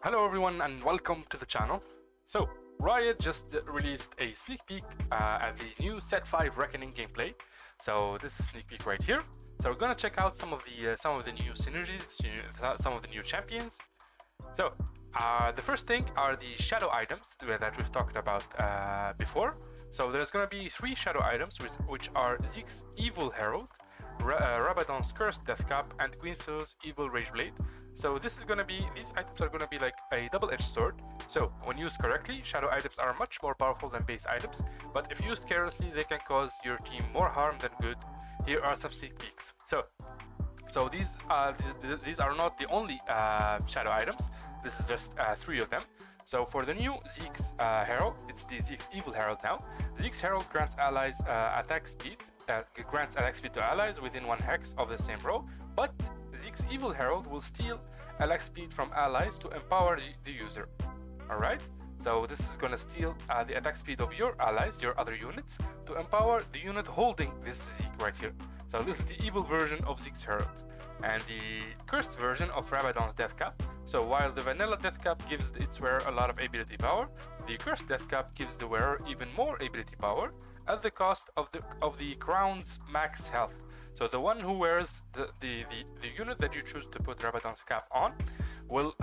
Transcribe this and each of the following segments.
Hello everyone and welcome to the channel. So, Riot just released a sneak peek at the new Set 5 Reckoning gameplay. So this is a sneak peek right here. So we're gonna check out some of the new synergies, some of the new champions. So the first thing are the shadow items that we've talked about before. So there's gonna be 3 shadow items which are Zeke's Evil Herald, Rabadon's Cursed Death Cap, and Guinsoo's Evil Rage Blade. So these items are gonna be like a double-edged sword. So when used correctly, shadow items are much more powerful than base items, but if used carelessly, they can cause your team more harm than good. Here are some sneak peeks. So these are not the only shadow items. This is just 3 of them. So for the new Zeke's Herald, it's the Zeke's Evil Herald now. Zeke's Herald grants allies attack speed to allies within 1 hex of the same row, but Zeke's Evil Herald will steal attack speed from allies to empower the user. Alright? So this is gonna steal the attack speed of your allies, your other units, to empower the unit holding this Zeke right here. So this is the evil version of Zeke's Herald, and the cursed version of Rabadon's Death Cap. So while the vanilla Death Cap gives its wearer a lot of ability power, the cursed Death Cap gives the wearer even more ability power at the cost of the crown's max health. So the one who wears the unit that you choose to put Rabadon's cap on will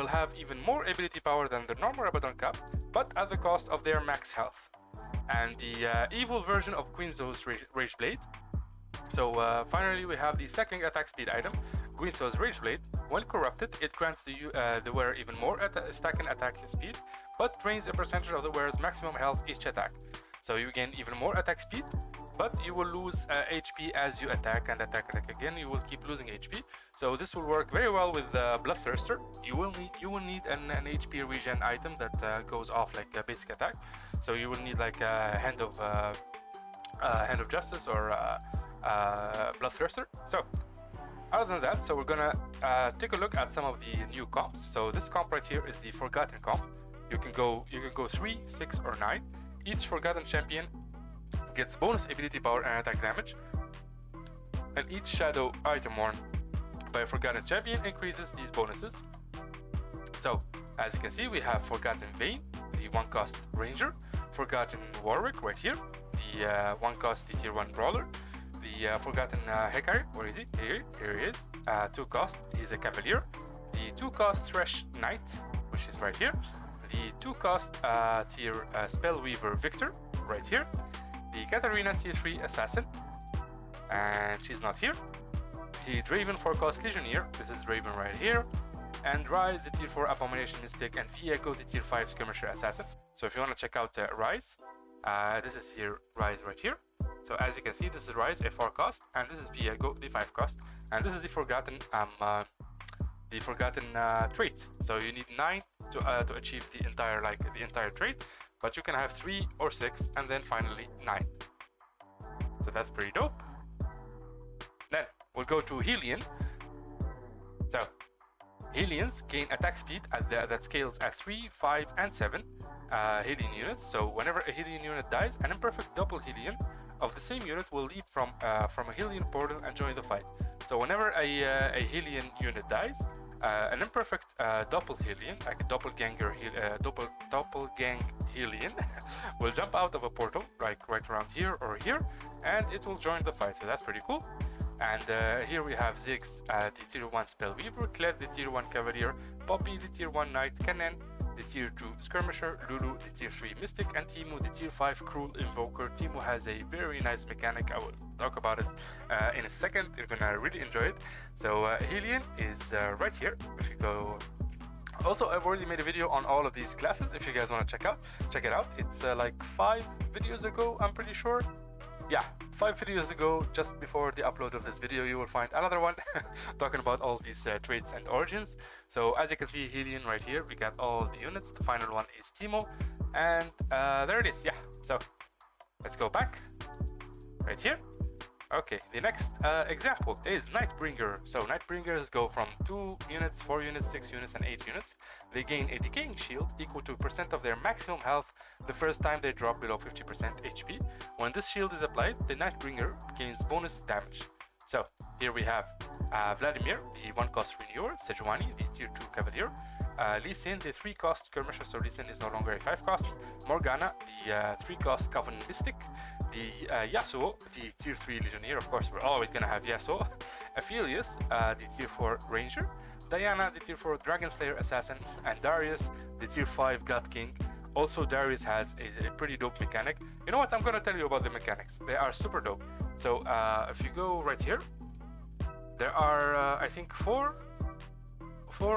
have even more ability power than the normal Rabadon cap, but at the cost of their max health. And the evil version of Guinsoo's Rage Blade. So finally we have the stacking attack speed item, Guinsoo's Rage Blade. When corrupted, it grants the wearer even more stacking attack speed, but drains a percentage of the wearer's maximum health each attack. So you gain even more attack speed, but you will lose HP as you attack and attack again. You will keep losing HP. So this will work very well with Bloodthirster. You will need an HP regen item that goes off like a basic attack. So you will need like a Hand of Justice or Bloodthirster. So other than that, so we're gonna take a look at some of the new comps. So this comp right here is the Forgotten comp. You can go 3, 6, or 9. Each Forgotten champion gets bonus ability power and attack damage, and each shadow item worn by a Forgotten champion increases these bonuses. So as you can see, we have Forgotten Vayne, the 1-cost Ranger, Forgotten Warwick right here, the 1-cost tier 1 Brawler, the Forgotten Hekari, where is he? Here he is, 2-cost, he's a Cavalier, the 2-cost Thresh Knight, which is right here, the 2-cost tier Spellweaver Victor, right here, the Katarina tier 3 Assassin, and she's not here, the Draven 4-cost Legionnaire, this is Draven right here, and Rise, the tier 4 Abomination Mystic, and Viego, the tier 5 Skirmisher Assassin. So if you want to check out Rise, this is here Rise right here. So as you can see, this is Rise, a 4-cost, and this is Viego, the 5-cost, and this is the Forgotten trait. So you need 9 to achieve the entire trait, but you can have 3 or 6, and then finally 9. So that's pretty dope. Then we'll go to Helium. So Helions gain attack speed that scales at 3, 5, and 7 Helion units. So whenever a Helion unit dies, an imperfect double Helion of the same unit will leap from a Helion portal and join the fight. So whenever a Helion unit dies, an imperfect double Helion, like a doppelgang Helion, will jump out of a portal, like right around here or here, and it will join the fight. So that's pretty cool. And here we have Ziggs, the tier 1 Spellweaver, Kled, the tier 1 Cavalier, Poppy, the tier 1 Knight, Kanen, the tier 2 Skirmisher, Lulu, the tier 3 Mystic, and Teemo, the tier 5 Cruel Invoker. Teemo has a very nice mechanic. I will talk about it in a second. You're gonna really enjoy it. So Helion is right here. If you go... Also, I've already made a video on all of these classes. If you guys want to check it out. It's like 5 videos ago, I'm pretty sure. Yeah, 5 videos ago, just before the upload of this video, you will find another one talking about all these traits and origins. So as you can see, Helion right here, we got all the units. The final one is Teemo, and there it is. Yeah, so let's go back right here. Okay, the next example is Nightbringer. So Nightbringers go from 2 units, 4 units, 6 units, and 8 units. They gain a decaying shield equal to % of their maximum health the first time they drop below 50% HP. When this shield is applied, the Nightbringer gains bonus damage. So here we have Vladimir, the 1-cost Renewer, Sejuani, the tier 2 Cavalier, Lee Sin, the 3-cost skirmisher, so Lee Sin is no longer a 5-cost. Morgana, the 3-cost Covenant Mystic. The Yasuo, the tier 3 Legionnaire, of course we're always gonna have Yasuo. Aphelios, the tier 4 Ranger. Diana, the tier 4 Dragon Slayer Assassin. And Darius, the tier 5 God King. Also, Darius has a pretty dope mechanic. You know what? I'm gonna tell you about the mechanics. They are super dope. So if you go right here, there are I think four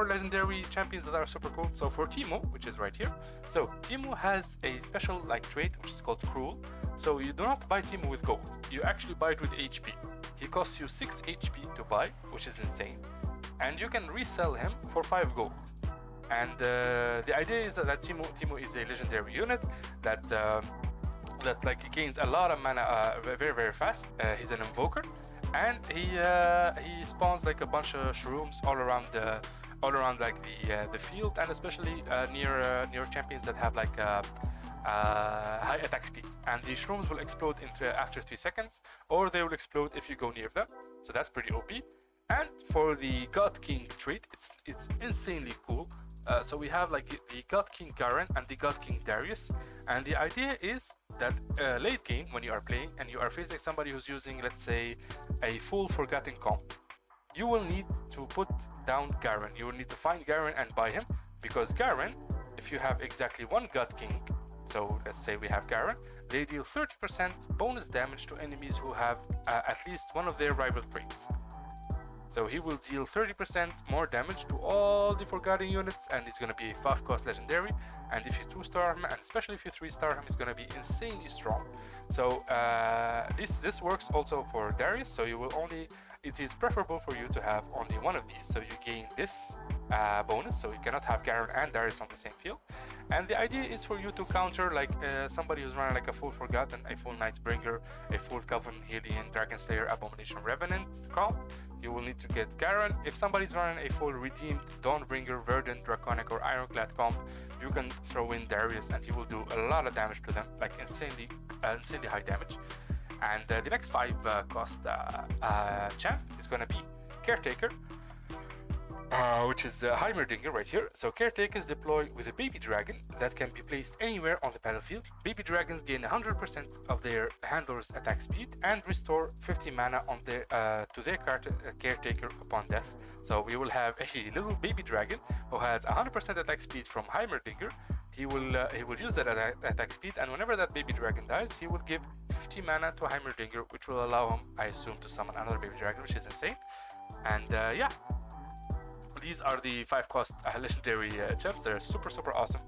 legendary champions that are super cool. So for Teemo, which is right here, so Teemo has a special like trait which is called Cruel. So you do not buy Teemo with gold, you actually buy it with HP. He costs you 6 HP to buy, which is insane, and you can resell him for 5 gold. And the idea is that Teemo is a legendary unit that that like gains a lot of mana very fast. He's an invoker, and he spawns like a bunch of shrooms all around like the field, and especially near champions that have like high attack speed. And the shrooms will explode after 3 seconds, or they will explode if you go near them. So that's pretty OP. And for the God King trait, it's insanely cool. So we have like the God King Garen and the God King Darius, and the idea is that late game when you are playing and you are facing somebody who's using, let's say, a full forgotten comp, you will need to put down Garen. You will need to find Garen and buy him, because Garen, if you have exactly one God King, so let's say we have Garen, they deal 30% bonus damage to enemies who have at least one of their rival traits. So he will deal 30% more damage to all the forgotten units, and he's going to be a 5-cost legendary. And if you 2-star him, and especially if you 3-star him, he's going to be insanely strong. So this works also for Darius. So you will it is preferable for you to have only one of these. So you gain this bonus, so you cannot have Garen and Darius on the same field. And the idea is for you to counter like somebody who's running like a full Forgotten, a full Nightbringer, a full Covenant, Helium, Dragon Slayer, Abomination, Revenant comp. You will need to get Garen. If somebody's running a full redeemed Dawnbringer, Verdant, Draconic, or Ironclad comp, you can throw in Darius, and he will do a lot of damage to them, like insanely high damage. And the next 5-cost champ is gonna be Caretaker, which is Heimerdinger right here. So Caretakers deploy with a baby dragon that can be placed anywhere on the battlefield. Baby dragons gain 100% of their handler's attack speed and restore 50 mana on their to their caretaker upon death. So we will have a little baby dragon who has 100% attack speed from Heimerdinger. He will use that attack speed, and whenever that baby dragon dies, he will give 50 mana to Heimerdinger, which will allow him, I assume, to summon another baby dragon, which is insane. And yeah, these are the 5-cost legendary champs. They're super awesome.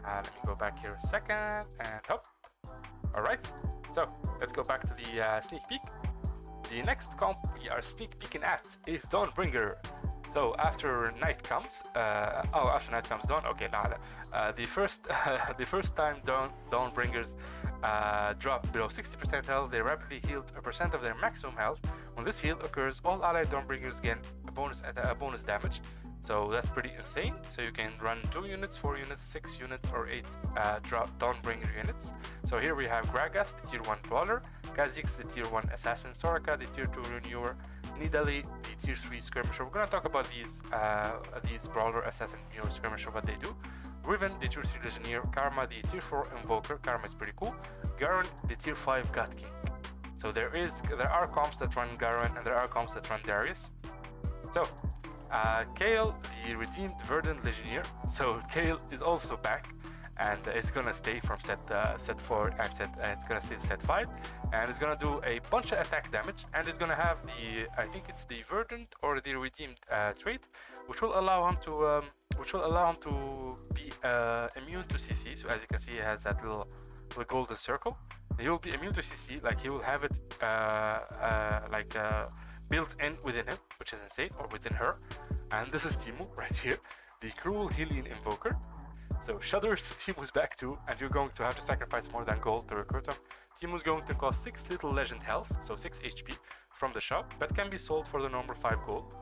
Let me go back here a second and hop. Alright, so let's go back to the sneak peek. The next comp we are sneak peeking at is Dawnbringer. So after night comes, after night comes dawn. Okay, the first time Dawnbringers drop below 60% health, they rapidly heal a percent of their maximum health. When this heal occurs, all allied Dawnbringers gain a bonus damage. So that's pretty insane. So you can run 2 units, 4 units, 6 units, or 8 Dawnbringer units. So here we have Gragas, the tier 1 brawler, Kha'Zix, the tier 1 assassin, Soraka, the tier 2 renewer, Nidalee, the tier 3 skirmisher. We're gonna talk about these brawler, assassin, renewer, skirmisher, what they do. Riven, the tier 3 legionnaire, Karma, the tier 4 invoker. Karma is pretty cool. Garen, the tier 5 God King. So there are comps that run Garen, and there are comps that run Darius. So Kayle, the redeemed Verdant Legionnaire. So Kayle is also back, and it's gonna stay from set 4 and it's gonna stay set 5, and it's gonna do a bunch of attack damage, and it's gonna have I think it's the Verdant or the redeemed trait, which will allow him to be immune to CC. So as you can see, he has that little golden circle. He will be immune to CC, like he will have it built in within him, which is insane, or within her. And this is Teemo right here, the cruel Helium invoker. So Shudder's Teemo's back too, and you're going to have to sacrifice more than gold to recruit him. Teemo's going to cost 6 little legend health, so 6 HP from the shop, but can be sold for the normal 5 gold.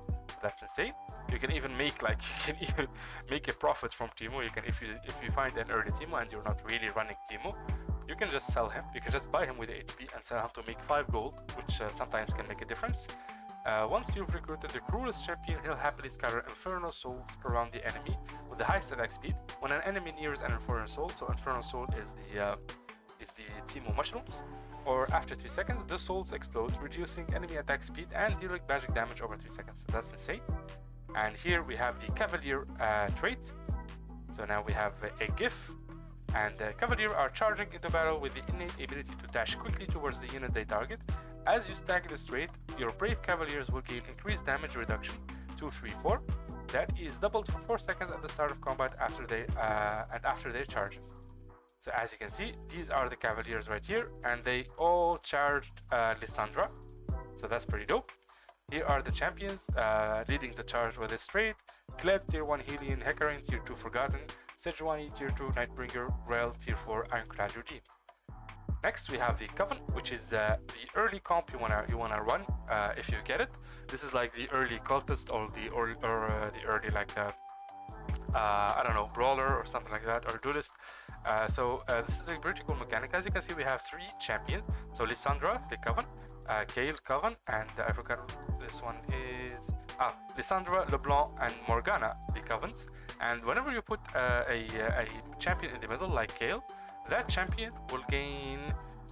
That's insane. You can even make a profit from Teemo. You can, if you find an early Teemo and you're not really running Teemo, you can just sell him. You can just buy him with HP and sell him to make 5 gold, which sometimes can make a difference. Once you've recruited the cruelest champion, he'll happily scatter Inferno Souls around the enemy with the highest attack speed. When an enemy nears an Inferno Soul, so Inferno Soul is the Teemo mushrooms, or after 3 seconds, the souls explode, reducing enemy attack speed and dealing magic damage over 3 seconds. So that's insane. And here we have the Cavalier trait. So now we have a GIF, and Cavalier are charging into battle with the innate ability to dash quickly towards the unit they target. As you stack this trait, your brave Cavaliers will gain increased damage reduction 2, 3, 4. That is doubled for 4 seconds at the start of combat after their charges. So as you can see, these are the Cavaliers right here, and they all charged Lissandra. So that's pretty dope. Here are the champions leading the charge with this trait: Kled tier 1 Helium, Hecarim tier 2 Forgotten, Sejuani tier 2 Nightbringer, Rel tier 4 Ironclad Eugene. Next we have the Coven, which is the early comp you wanna run if you get it. This is like the early cultist or the early like I don't know, brawler or something like that, or duelist. This is a pretty cool mechanic. As you can see, we have 3 champions. So Lissandra, the Coven, Kayle, Coven, and I forgot this one is Lissandra, LeBlanc, and Morgana, the Covens. And whenever you put a champion in the middle like Kayle, that champion will gain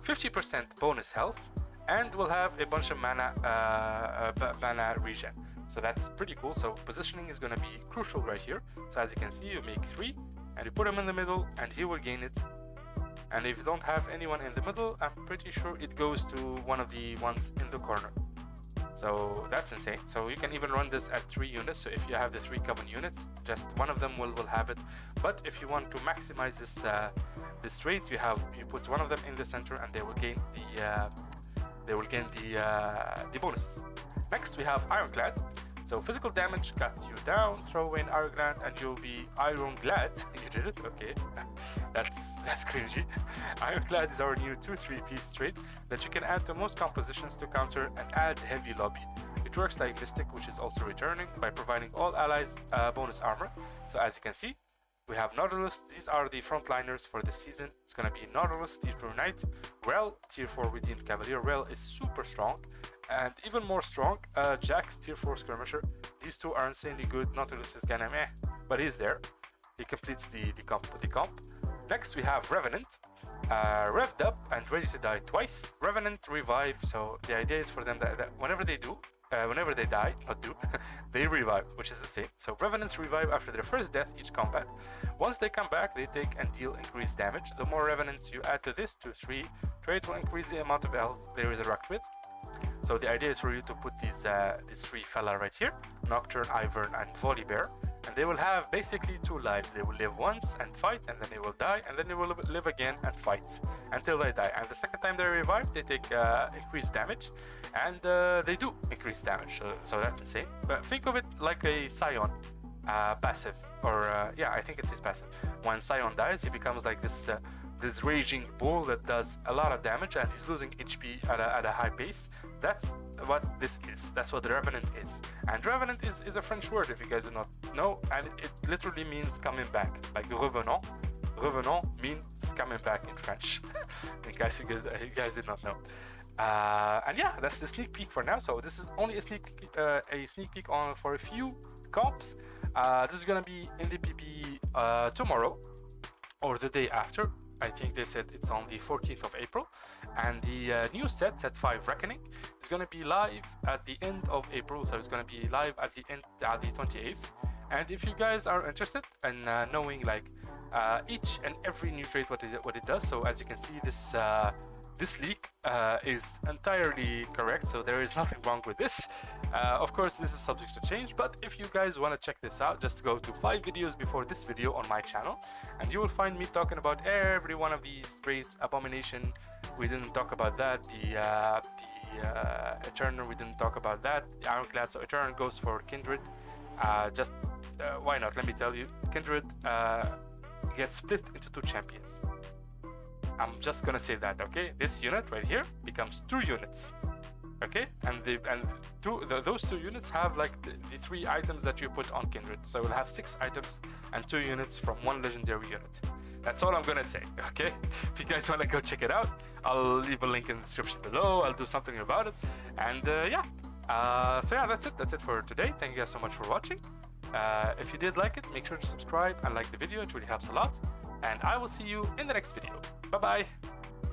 50% bonus health and will have a bunch of mana regen. So that's pretty cool. So positioning is going to be crucial right here. So as you can see, you make 3 and you put him in the middle and he will gain it. And if you don't have anyone in the middle, I'm pretty sure it goes to one of the ones in the corner. So that's insane. So you can even run this at 3 units. So if you have the 3 Coven units, just one of them will have it. But if you want to maximize this trait, you put one of them in the center and they will gain the bonuses. Next we have Ironclad. So physical damage cut you down, throw in Ironclad and you'll be Ironglad. You did it? Okay. That's cringy. Ironclad is our new 2-3 piece trait that you can add to most compositions to counter and add heavy lobby. It works like Mystic, which is also returning, by providing all allies bonus armor. So as you can see, we have Nautilus. These are the frontliners for this season. It's gonna be Nautilus, tier 2 Knight, Rel, tier 4 Redeemed Cavalier. Rel is super strong. And even more strong, Jax, tier 4 Skirmisher. These two are insanely good. Nautilus is kinda meh, but he's there. He completes the comp. Next we have Revenant, revved up and ready to die twice. Revenant revive, so the idea is for them that whenever they die, they revive, which is insane. So Revenants revive after their first death each combat. Once they come back, they take and deal increased damage. The more Revenants you add to this 2-3 trait will increase the amount of health they resurrect with. So the idea is for you to put these 3 fella right here, Nocturne, Ivern, and Volibear, and they will have basically 2 lives. They will live once and fight, and then they will die, and then they will live again and fight until they die. And the second time they revive, they take increased damage, and they do increase damage. So that's insane. But think of it like a Scion passive, or yeah, I think it's his passive. When Scion dies, he becomes like this raging bull that does a lot of damage, and he's losing HP at a high pace. That's what this is. That's what the Revenant is. And Revenant is a French word, if you guys do not know, and it literally means coming back, like revenant. Revenant means coming back in French. In case you guys did not know. And yeah, that's the sneak peek for now. So this is only a sneak peek on for a few comps. This is gonna be in the PP tomorrow or the day after. I think they said it's on the 14th of April, and the new set 5 Reckoning is going to be live at the end of April, so it's going to be live at the 28th. And if you guys are interested in knowing like each and every new trait what it does, so as you can see, this leak is entirely correct, so there is nothing wrong with this. Of course, this is subject to change, but if you guys want to check this out, just go to 5 videos before this video on my channel, and you will find me talking about every one of these traits. Abomination, we didn't talk about that. The Eternal, we didn't talk about that. The Ironclad, so Eternal goes for Kindred. Why not? Let me tell you, Kindred gets split into 2 champions. I'm just gonna say that, okay? This unit right here becomes 2 units, okay? And those 2 units have like the 3 items that you put on Kindred. So we'll have 6 items and 2 units from 1 legendary unit. That's all I'm gonna say, okay? If you guys wanna go check it out, I'll leave a link in the description below. I'll do something about it. And yeah, So yeah, that's it for today. Thank you guys so much for watching. If you did like it, make sure to subscribe and like the video. It really helps a lot. And I will see you in the next video. Bye bye.